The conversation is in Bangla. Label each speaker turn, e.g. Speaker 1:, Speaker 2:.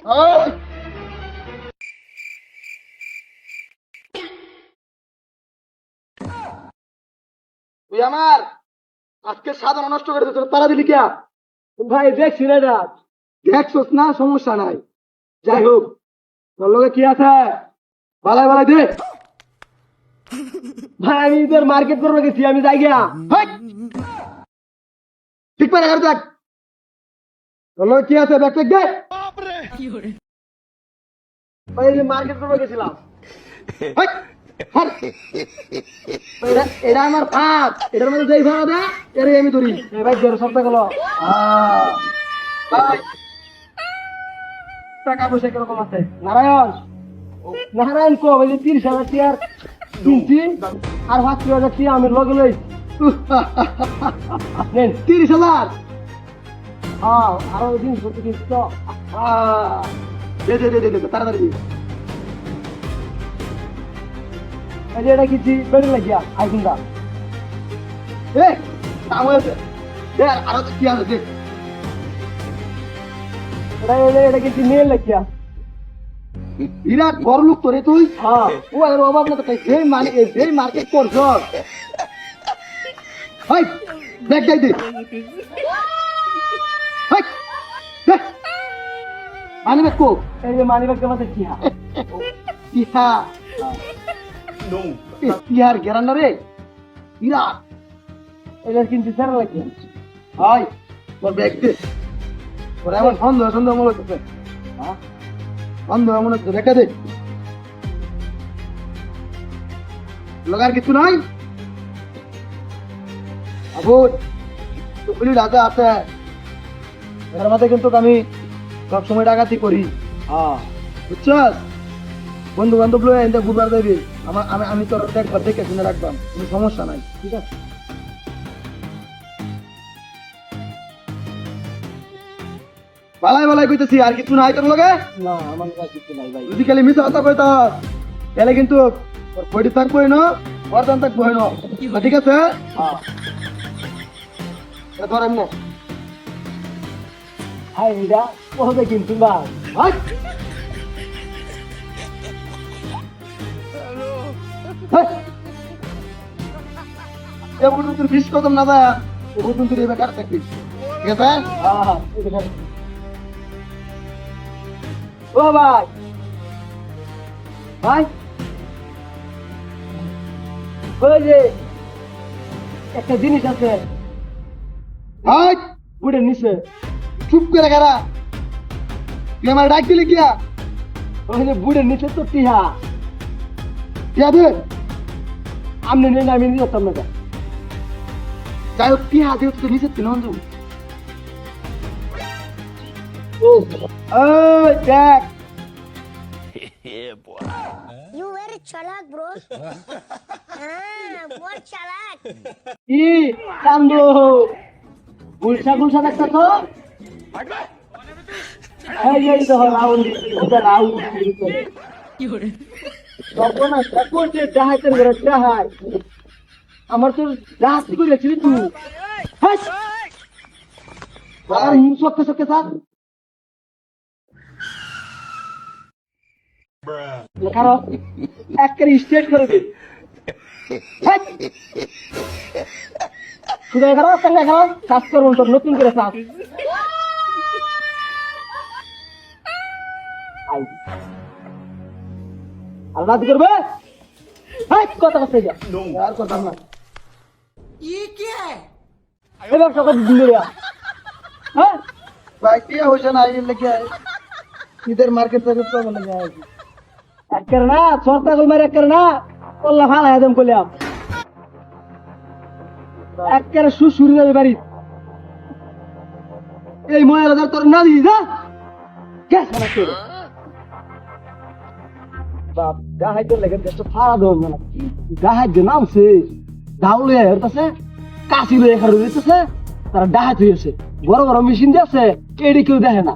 Speaker 1: তুই আমার আজকে সাধারণ নষ্ট করে দিচ্ছ, তারা দিলি কে?
Speaker 2: ভাই দেখছি না এটা।
Speaker 1: দেখছোস না, সমস্যা নাই। যাই হোক, তোর লগে কি আছে বালাই বালাই দে।
Speaker 2: ভাই আমি ইদের মার্কেট করবো গেছি, আমি যাই গিয়া।
Speaker 1: হাট! ঠিক পারে আর দেখ তোর লগে কি আছে, দেখ দেখ দে।
Speaker 2: ভাই এই যে মার্কেট করবো গেছিলাম।
Speaker 1: হাট! হাট! এটা আমার ফাঁদ, এটার মধ্যে যেই ভাড়া দে এর আমি ধরি।
Speaker 2: এই ভাই জোর সপ্তাহ গেল।
Speaker 1: ভাই
Speaker 2: টাকা পয়সা কিরকম আছে? নারায়ণ নারায়ণ কম, এই যে 30,000 টিয়ার কিনছি আর 5,000 টিয়া আমি লগে লই। নেন
Speaker 1: 30,000।
Speaker 2: হ্যাঁ, আরো জিনিস পত্র কিনছি তো।
Speaker 1: দে দে দে দে তাড়াতাড়ি দে।
Speaker 2: এই যে এটা কিনছি বেড়ে লাগিয়া আইসিনটা।
Speaker 1: এ কাম হয়েছে, দে আরো কি আছে দে।
Speaker 2: এটা কিনছি মেয়ে লাগিয়া।
Speaker 1: বিরাট বড় লোক তোরে তুই।
Speaker 2: হ্যাঁ
Speaker 1: ও এর অভাব না তো, যেই মানে যেই মার্কেট করছ। হাই দেখ দেখ দে। হাই দেখ মানে কো
Speaker 2: এই যে মানি ব্যাগের মধ্যে টিয়া।
Speaker 1: ইহা ইহার গেরান না রে বিরাট।
Speaker 2: এটা কিনছি স্যার লাগিয়া।
Speaker 1: হাই তোর ব্যাগ দে। তোর এমন সন্দেহ সন্দেহ মনে হচ্ছে। হ্যাঁ সন্দেহ মনে হচ্ছে, রেখে দে। লাগার কিছু নাই আবুর টুকলি ঢাকা আছে, এর মধ্যে কিন্তু আমি সবসময় ডাকাতি করি।
Speaker 2: হ্যাঁ
Speaker 1: বুঝছস? বন্ধু বান্ধব লয়ে এনতে ঘুরবার যাবি, আমি তোর একবার দেখে শুনে রাখবাম, কোনো সমস্যা নাই।
Speaker 2: ঠিক আছে।
Speaker 1: বালাই বালাই কইতেছি, আর কিছু নাই তোর লগে?
Speaker 2: না আমার কাছে কিছু নাই ভাই।
Speaker 1: যদি খালি মিথ্যা কথা কইতাস তাহলে কিন্তু তোর বডি থাকবোই না, বর্তমান থাকবোই না। ঠিক আছে?
Speaker 2: হ্যাঁ
Speaker 1: ধর এমন
Speaker 2: হাই এটা কোথায় কিনছি ভাই?
Speaker 1: হাই হাই এ বুঝুন তোর বিষ কদম না যায়, ও বুঝুন তোর এই বেকার থাকবি। ঠিক আছে?
Speaker 2: হ্যাঁ হ্যাঁ ঠিক আছে। ও ভাই ভাই ওই যে একটা জিনিস আছে
Speaker 1: হাই
Speaker 2: বুড়ের নিচে,
Speaker 1: চুপ করে গেরা, তুই আমার ডাক দিলি কিয়া?
Speaker 2: ওই যে বুড়ের নিচে তো টিহা।
Speaker 1: কিয়া দে?
Speaker 2: আমনে নেই আমি নিয়ে যেতাম না।
Speaker 1: যাই হোক কিয়া দিয়ে তোর নিচে তিন অঞ্জু।
Speaker 2: ও ওই দেখ
Speaker 3: You very chalak, bro. What chalak?
Speaker 2: কি কান্দ গুলশা গুলশা দেখছ তো? এই যে তো রাউন্ড ওটা রাউন্ড তখন তখন যে জাহাজের ঘরে জাহাজ আমার তো জাহাজ করে রেখেছিলি তুই। হাস আর সবকে সবকে থাক খারো একের স্টেট করে দে। শুধু খারো সঙ্গে খারো কাজ করবো তোর নতুন করে চাষ আল্লাহ করবে কথা কথা যা
Speaker 1: আর কথা না।
Speaker 2: এবার সকাল দিন হ্যাঁ
Speaker 1: ভাই কিয়া হইছে না এই লেগে ঈদের মার্কেট থেকে তো বলে যায়
Speaker 2: একের না সরতা গোল মারে একের না আল্লাহ ভালো একদম কইলাম একের সুসুরি যাবে বাড়ি এই ময়ের হাজার তোর না দিস যা কে সারা করে বাপ গাহাইতে লেগে দেশ ফাড়া দন না গাহাই যে নামছে দাউলে হরতাছে কাশি লয়ে খার হইতেছে তারা ডাহাত হইছে বড় বড় মেশিন দিয়েছে এডি কেউ দেখে না।